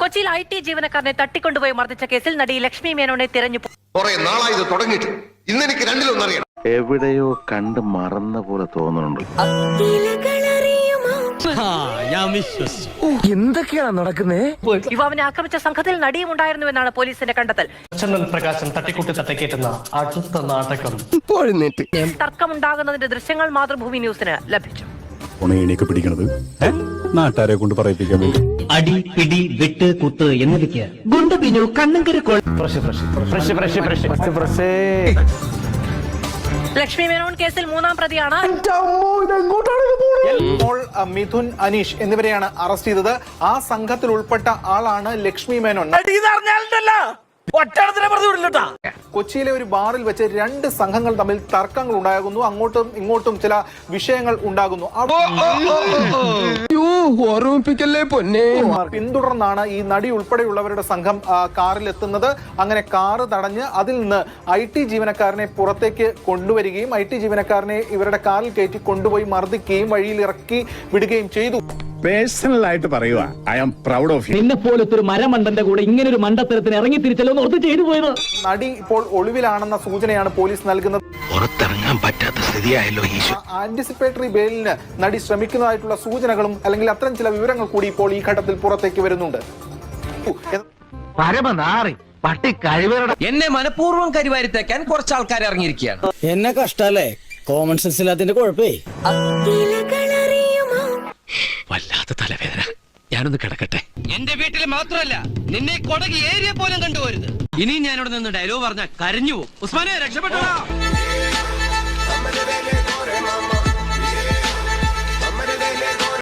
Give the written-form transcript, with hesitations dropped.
കൊച്ചിയിൽ IT ജീവനക്കാരനെ തട്ടിക്കൊണ്ടുപോയി മർദ്ദിച്ച കേസിൽ നടി ലക്ഷ്മി മേനോനെ തിരഞ്ഞു ഇന്നെനിക്ക് രണ്ടിലൊന്നറിയണം. എവിടെയോ കണ്ട് മറന്ന പോലെ തോന്നുന്നുണ്ട്. എന്തൊക്കെയാണ് നടക്കുന്നേ? യുവാവിനെ ആക്രമിച്ച സംഘത്തിൽ നടിയും ഉണ്ടായിരുന്നുവെന്നാണ് പോലീസിന്റെ കണ്ടെത്തൽ. പ്രകാശൻ തട്ടിക്കൂട്ടി തട്ടിക്കേറ്റുന്ന അടുത്ത നാടകം. തർക്കമുണ്ടാകുന്നതിന്റെ ദൃശ്യങ്ങൾ മാതൃഭൂമി ന്യൂസിന് ലഭിച്ചു. പിടിക്കണത് നാട്ടുകാരെ കൊണ്ട് പറയിപ്പിക്കാൻ വേണ്ടി അടി പിടി വെട്ട് കുത്ത് എന്നിവയ്ക്ക് ഗുണ്ടബിനു കണ്ണങ്കര ലക്ഷ്മി മേനോൻ കേസിൽ മൂന്നാം പ്രതിയാണ്. മിഥുൻ, അനീഷ് എന്നിവരെയാണ് അറസ്റ്റ് ചെയ്തത്. ആ സംഘത്തിൽ ഉൾപ്പെട്ട ആളാണ് ലക്ഷ്മി മേനോൻ. കൊച്ചിയിലെ ഒരു ബാറിൽ വെച്ച് രണ്ട് സംഘങ്ങൾ തമ്മിൽ തർക്കങ്ങൾ ഉണ്ടാകുന്നു. അങ്ങോട്ടും ഇങ്ങോട്ടും ചില വിഷയങ്ങൾ ഉണ്ടാകുന്നു. പിന്തുടർന്നാണ് ഈ നടി ഉൾപ്പെടെയുള്ളവരുടെ സംഘം കാറിൽ എത്തുന്നത്. അങ്ങനെ കാറ് തടഞ്ഞ് അതിൽ നിന്ന് IT ജീവനക്കാരനെ പുറത്തേക്ക് കൊണ്ടുവരികയും IT ജീവനക്കാരനെ ഇവരുടെ കാറിൽ കയറ്റി കൊണ്ടുപോയി മർദ്ദിക്കുകയും വഴിയിൽ ഇറക്കി വിടുകയും ചെയ്തു. പേഴ്സണൽ ആയിട്ട് പറയുക, I am proud of you. നിന്നെ പോലത്തെ ഒരു മരമണ്ടന്റെ കൂടെ ഇങ്ങനെ ഒരു മണ്ടത്തരത്തിന് ഇറങ്ങി തിരിച്ചല്ലോ ഓർത്ത് ചെയ്തു പോയത്. നടി ഇപ്പോൾ ഒളിവിലാണെന്ന സൂചനയാണ് പോലീസ് നൽകുന്നത്. പുറത്തിറങ്ങാൻ പറ്റാത്ത സ്ഥിതിയായല്ലോ ഈശോ. ആന്റിസിപ്പേറ്ററി ബെയിലിന് നടി ശ്രമിക്കുന്നതായിട്ടുള്ള സൂചനകളും അല്ലെങ്കിൽ അത്തരം ചില വിവരങ്ങൾ കൂടി ഇപ്പോൾ ഈ ഘട്ടത്തിൽ പുറത്തേക്ക് വരുന്നുണ്ട്. എന്നെ മനഃപൂർവ്വം കരിവാരിത്തേക്കാൻ കുറച്ച് ആൾക്കാർ ഇറങ്ങിയിരിക്കുകയാണ്. എന്നെ കഷ്ടല്ലേ? Common sense ഇല്ലാത്തിന്റെ കുഴപ്പേ. വല്ലാത്ത തലവേദന, ഞാനൊന്ന് കിടക്കട്ടെ. എന്റെ വീട്ടിൽ മാത്രമല്ല, നിന്നെ കൊടകി ഏരിയ പോലും കണ്ടുപോരുത്. ഇനിയും ഞാനിവിടെ നിന്ന് ഡയലോഗ് പറഞ്ഞാൽ കരഞ്ഞു പോകും. ഉസ്മാനെ രക്ഷപ്പെട്ടോ.